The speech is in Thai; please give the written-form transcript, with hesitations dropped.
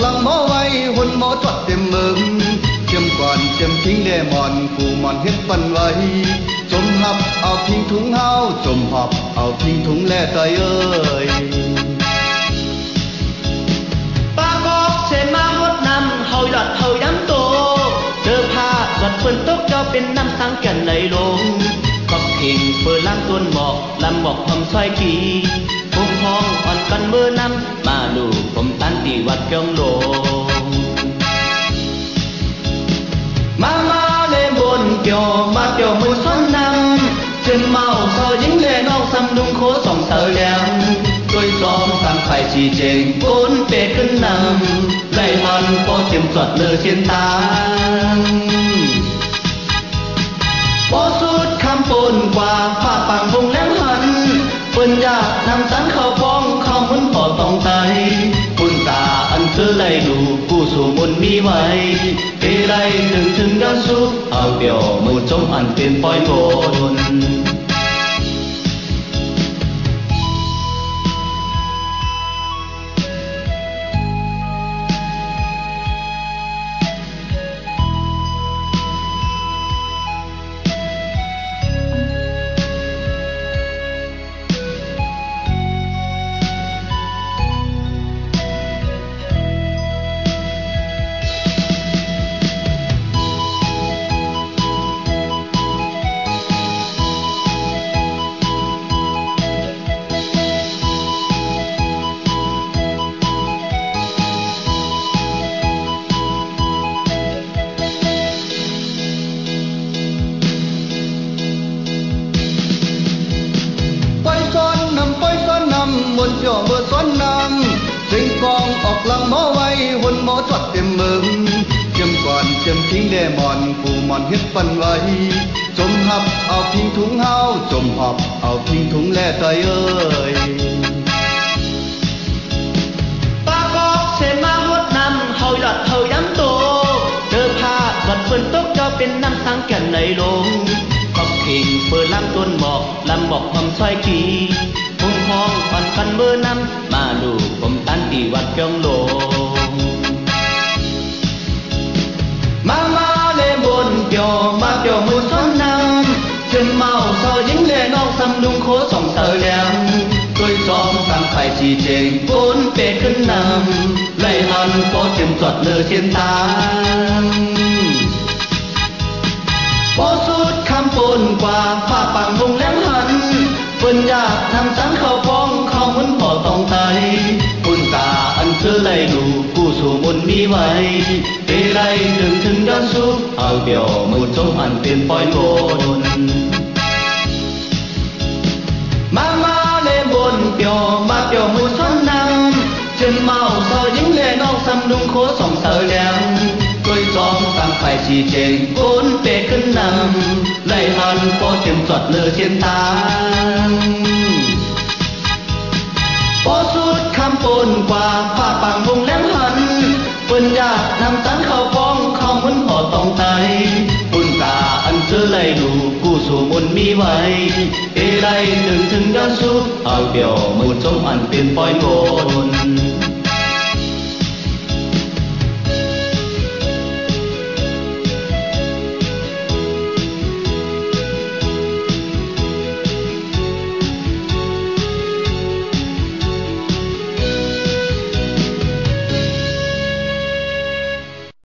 ลังหมอไว้หุ่นหมอจดเต็มมึงเจียมก่อนเจียมทิ้งแลมอนผู้มอนเฮ็ดปันไว้จมหับเอาทิ้งถุงเฮาจมหับเอาทิ้งถุงแลใจเอ้ยปากอกเสมาฮดนำเฮาหลอดเฮาย้ำโตเจอผ้าวัดฝนตกเจ้าเป็นน้ำสังกันในลงก็เข่งเปิดล้างต้นหมอกลำบอกทำซอยกีพุ่งห้องอ่อนกันเมื่อน้ำมาดูผมตันตีวัดเกียงโลมาเลยบนเกี่ยวมาเกี่ยวมือซ้อนนำจึงเมาเศร้ายิ่งเลยน้องสำดุงโคส่องเสาแหลมด้วยซ้อมทางไข่ชีเจงบนเปดขึ้นนำไล่มันพอเต็มจอดเลือเชียนตาพอสุดคำปนกว่าฝ้าปังวงแหลมหันเปิ้นอยากนำสันเข้าป้องเข้ามุนพอต้องไตปุ่นตาอันเธอไล่ดูผู้สู่มุนมีไว้เอไรถึงกันสุขเอาเดี่ยวมือจมอันเป็นปล่อยโกนมนต์ย่อเมื่อซ้อนนำจึงกองออกหลังหมอไว้หุ่นหมอจดเต็มมึงเจียมก่อนเจียมทิ้งแลมอนผู้มอนเฮ็ดปันไว้จมหับเอาทิ้งถุงเฮาจมหับเอาทิ้งถุงแลใจเอ้ยปากอกเสมาฮดนำเฮาหลอดเฮาย้ำโตเจอผ้าวัดฝนตกเจ้าเป็นน้ำสังกันในลงก็เข่งเปิดล้างต้นหมอกลำบอกความซอยกีพุ่งห้องอ่อนกันเบอร์น้ำมาดูผมตันตีวัดเกียงโลมาเลยบนเกี่ยวมาเกี่ยวมือซ้อนนำจึงเมาเศร้ายิ่งเลยน้องสำดุงโคส่องเสาแหลมด้วยซ้อมทางไข่ชีเจงบนเปดขึ้นนำไล่มันพอเต็มจอดเลือเชียนตาพอสุดคำปนกว่าฝ้าปังวงแหลมหันเปิ้นอยากนำสังเข้าป้องเข้ามุนพอต้องไตปุ่นตาอันเธอไล่ดูผู้สู่มุนมีไว้เอไรถึงกันสุขเอาเดี่ยวมือจมอันเป็นปล่อยโกนมาเลยบนเกี่ยวมาเกี่ยวมือซ้อนนำจึงเมาเศร้ายิ่งเลยน้องสำดุงโคส่องเสาแหลมด้วยซ้อมทางไข่ชีเจงบนเปดขึ้นนำไล่มันพอเต็มจอดเลือเชียนตาพอสุดคำปนกว่าฝ้าปังวงแหลมหันเปิ้นอยากนำสันเข้าป้องเข้ามุนพอต้องไตปุ่นตาอันเธอไล่ดูผู้สู่มุนมีไว้เอไรถึงกันสุขเอาเดี่ยวมือจมอันเป็นปล่อยโกน